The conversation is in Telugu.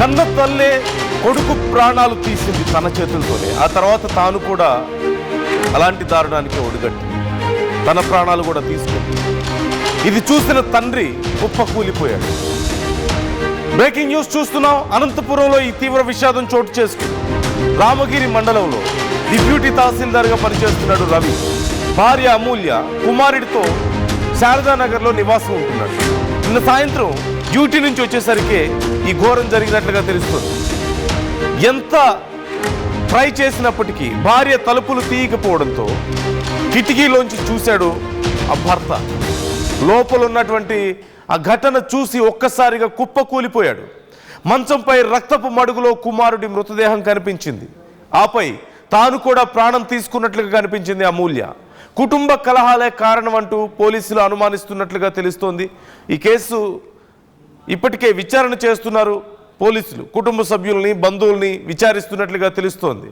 కన్న తల్లే కొడుకు ప్రాణాలు తీసింది తన చేతులతోనే. ఆ తర్వాత తాను కూడా అలాంటి దారుణానికి ఒడిగట్టి తన ప్రాణాలు కూడా తీసుకుంది. ఇది చూసిన తండ్రి కుప్పకూలిపోయాడు. బ్రేకింగ్ న్యూస్ చూస్తున్నాం. అనంతపురంలో ఈ తీవ్ర విషాదం చోటు చేసుకుంది. రామగిరి మండలంలో డిప్యూటీ తహసీల్దార్గా పనిచేస్తున్నాడు రవి. భార్య అమూల్య కుమారుడితో శారదానగర్లో నివాసం ఉంటున్నాడు. నిన్న సాయంత్రం డ్యూటీ నుంచి వచ్చేసరికి ఈ ఘోరం జరిగినట్లుగా తెలుస్తుంది. ఎంత ట్రై చేసినప్పటికీ భార్య తలుపులు తీయకపోవడంతో కిటికీలోంచి చూశాడు ఆ భర్త. లోపల ఉన్నటువంటి ఆ ఘటన చూసి ఒక్కసారిగా కుప్పకూలిపోయాడు. మంచంపై రక్తపు మడుగులో కుమారుడి మృతదేహం కనిపించింది. ఆపై తాను కూడా ప్రాణం తీసుకున్నట్లుగా కనిపించింది అమూల్య. కుటుంబ కలహాలే కారణం అంటూ పోలీసులు అనుమానిస్తున్నట్లుగా తెలుస్తోంది. ఈ కేసు ఇప్పటికే విచారణ చేస్తున్నారు పోలీసులు. కుటుంబ సభ్యుల్ని బంధువుల్ని విచారిస్తున్నట్లుగా తెలుస్తోంది.